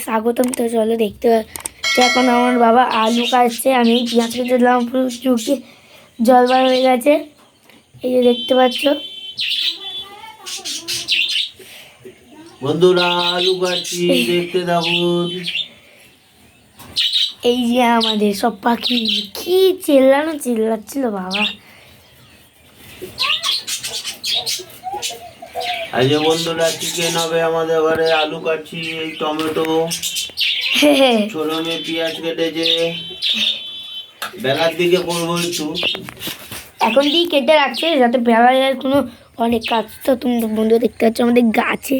স্বাগতম। তো চলো দেখতে পাচ্ছি এখন আমার বাবা আলু কাটছে, আমি পেঁয়াজ কেটে দিলাম, পুরো চুকি জল বার হয়ে গেছে। এই যে দেখতে পাচ্ছ বন্ধুরা, আলু কাটছি, দেখতে থাকুন। এই যে আমাদের সব পাখি কি চিল্লাচ্ছিল বাবা। আজকে বন্ধুরা চিকেন হবে আমাদের ঘরে। আলু কাটছি, এই টমেটো, ছোট মেয়ে পেঁয়াজ কেটেছে। বেলার দিকে করবো একটু, এখন দিয়ে কেটে রাখছে যাতে বেলার কোনো অনেক কাজ। তো তুমি বন্ধু দেখতে পাচ্ছ আমাদের গাছে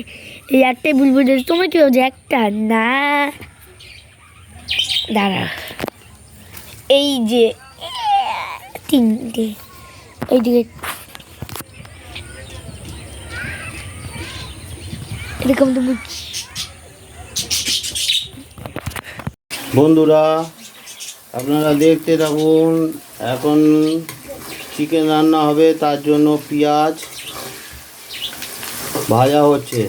এই একটাই বুলবুল, তোমার কি হচ্ছে একটা না দাঁড়া, এই যে তিনটে এইদিকে এরকম তো বন্ধুরা আপনারা দেখতে থাকুন। এখন চিকেন রান্না হবে, তার জন্য পেঁয়াজ ভাজা হচ্ছে।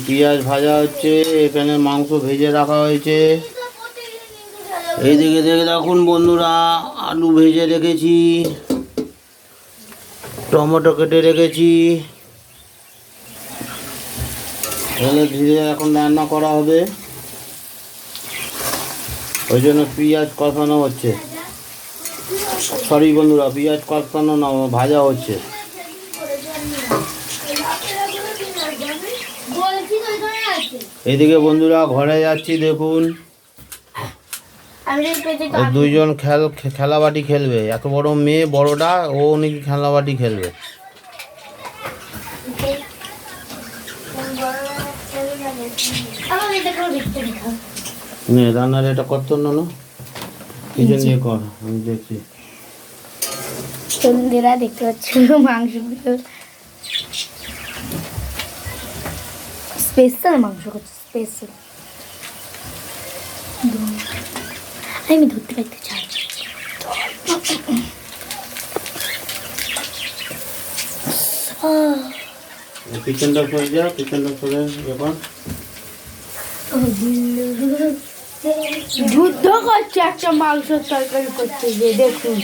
পেঁয়াজ ভাজা হচ্ছে, এখানে মাংস ভেজে রাখা হয়েছে। এইদিকে দেখে দেখুন বন্ধুরা, আলু ভেজে রেখেছি, টমেটো কেটে রেখেছি। এগুলো ধীরে এখন রান্না করা হবে, ওই জন্য পেঁয়াজ কষানো হচ্ছে। সরি বন্ধুরা, পেঁয়াজ কষানো না, ভাজা হচ্ছে। এদিকে বন্ধুরা ঘরে যাচ্ছি, দেখুন দুইজন খেলাবাটি খেলবে। এত বড় মেয়ে, বড়টা ও নাকি খেলাবাটি খেলবে। রান্নার এটা করতো না, কি জন্য কর, আমি দেখছি। বন্ধুরা দেখতে পাচ্ছ মাংসগুলো স্পেশাল মাংস করছে, স্পেশাল। আমি ধরতে পারতে চাই। কিচেনটা সরে যা, কিচেনটা সরে ব্যাপার। যুদ্ধ করছে একটা মাংসের তরকারি করতে গিয়ে, দেখুন।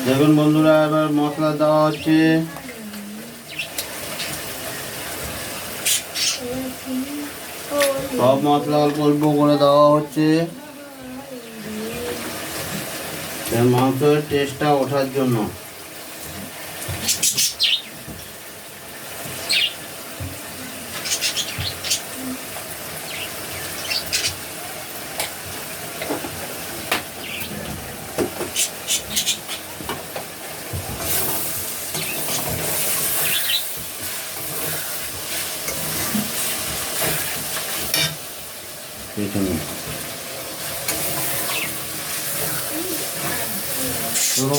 দেখুন বন্ধুরা, এবার মশলা দেওয়া হচ্ছে। সব মশলা অল্প অল্প করে দেওয়া হচ্ছে, মাংসের টেস্টটা ওঠার জন্য।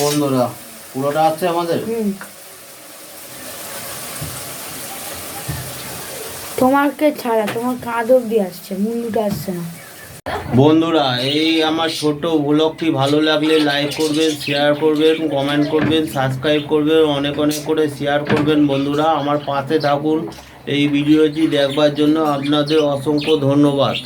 বন্ধুরা পুরোটা আছে আমাদের। তোমাকে ছাড়া তোমার কাঁধ অব্দি আসছে, মুন্ডুটা আসছে না। বন্ধুরা, এই আমার ছোট ব্লগটি ভালো লাগলে লাইক করবেন, শেয়ার করবেন, কমেন্ট করবেন, সাবস্ক্রাইব করবেন, অনেক অনেক করে শেয়ার করবেন। বন্ধুরা আমার পাশে থাকুন। এই ভিডিওটি দেখবার জন্য আপনাদের অসংখ্য ধন্যবাদ।